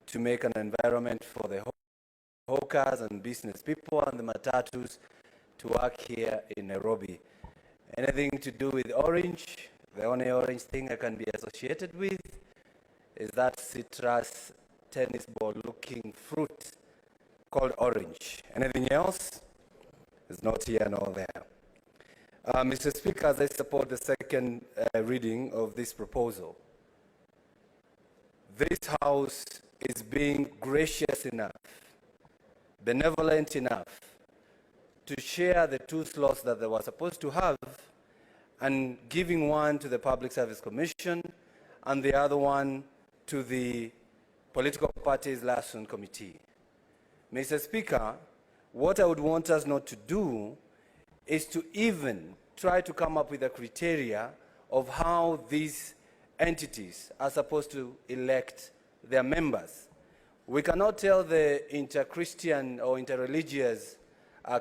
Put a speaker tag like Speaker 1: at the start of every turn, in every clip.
Speaker 1: to make an environment for the hawkers and business people and the matatus to work here in Nairobi. Anything to do with orange, the only orange thing I can be associated with is that citrus tennis ball looking fruit called orange. Anything else is not here nor there. Mr. Speaker, as I support the second reading of this proposal, this House is being gracious enough, benevolent enough to share the two slots that they were supposed to have and giving one to the Public Service Commission and the other one to the Political Parties Liaison Committee. Mr. Speaker, what I would want us not to do is to even try to come up with a criteria of how these entities are supposed to elect their members. We cannot tell the inter-Christian or inter-religious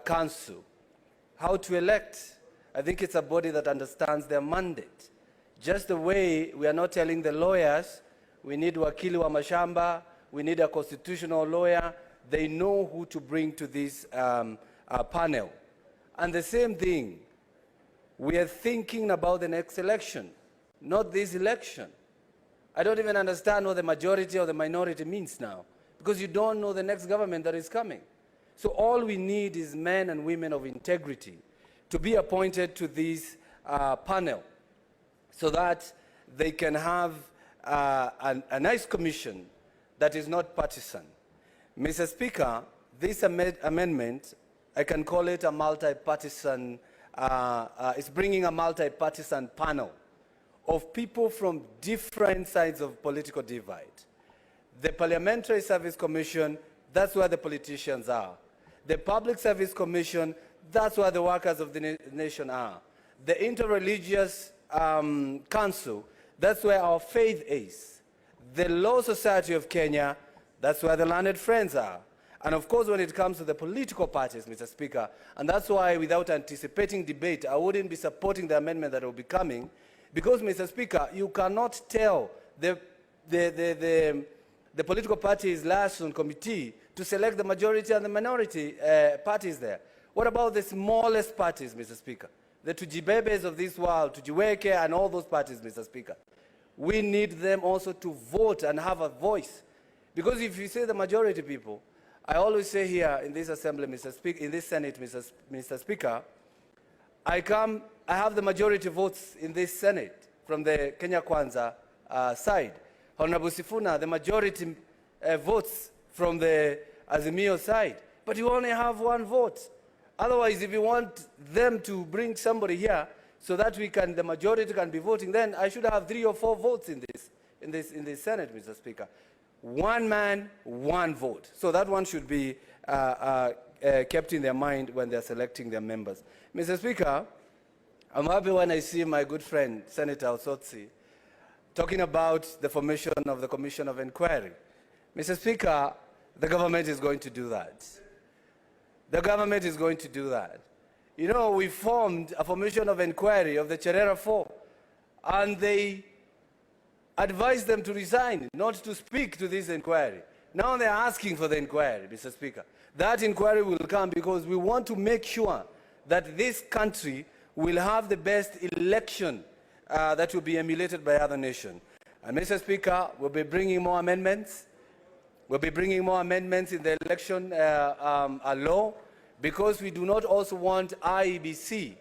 Speaker 1: council how to elect. I think it's a body that understands their mandate. Just the way we are not telling the lawyers, we need wakili wa mashamba, we need a constitutional lawyer, they know who to bring to this panel. And the same thing, we are thinking about the next election, not this election. I don't even understand what the majority or the minority means now, because you don't know the next government that is coming. So all we need is men and women of integrity to be appointed to this panel so that they can have a nice commission that is not partisan. Mr. Speaker, this amendment, I can call it a multi-partisan, it's bringing a multi-partisan panel of people from different sides of political divide. The Parliamentary Service Commission, that's where the politicians are. The Public Service Commission, that's where the workers of the nation are. The Interreligious Council, that's where our faith is. The Law Society of Kenya, that's where the learned friends are. And of course, when it comes to the political parties, Mr. Speaker, and that's why without anticipating debate, I wouldn't be supporting the amendment that will be coming, because, Mr. Speaker, you cannot tell the political parties liaison committee to select the majority and the minority parties there. What about the smallest parties, Mr. Speaker? The Tujibebes of this world, Tujiweke and all those parties, Mr. Speaker. We need them also to vote and have a voice. Because if you say the majority people, I always say here in this assembly, Mr. Speaker, in this Senate, Mr. Speaker, I have the majority votes in this Senate from the Kenya Kwanza side. Honorable Sifuna, the majority votes from the Azimio side. But you only have one vote. Otherwise, if you want them to bring somebody here so that the majority can be voting, then I should have 3 or 4 votes in this Senate, Mr. Speaker. One man, one vote. So that one should be kept in their mind when they're selecting their members. Mr. Speaker, I'm happy when I see my good friend, Senator Osotsi, talking about the formation of the Commission of Inquiry. Mr. Speaker, the government is going to do that. The government is going to do that. You know, we formed a formation of inquiry of the Cherera 4, and they advised them to resign, not to speak to this inquiry. Now they're asking for the inquiry, Mr. Speaker. That inquiry will come because we want to make sure that this country will have the best election that will be emulated by other nations. And Mr. Speaker, we'll be bringing more amendments. We'll be bringing more amendments in the election law, because we do not also want IEBC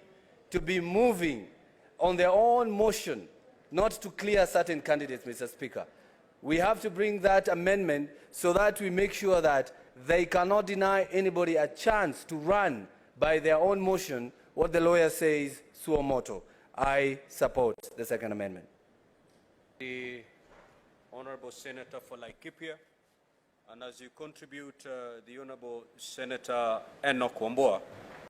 Speaker 1: to be moving on their own motion, not to clear certain candidates, Mr. Speaker. We have to bring that amendment so that we make sure that they cannot deny anybody a chance to run by their own motion what the lawyer says, suo moto. I support the second amendment.
Speaker 2: The Honorable Senator for Laikipia, and as you contribute, the Honorable Senator Enoch Wambua,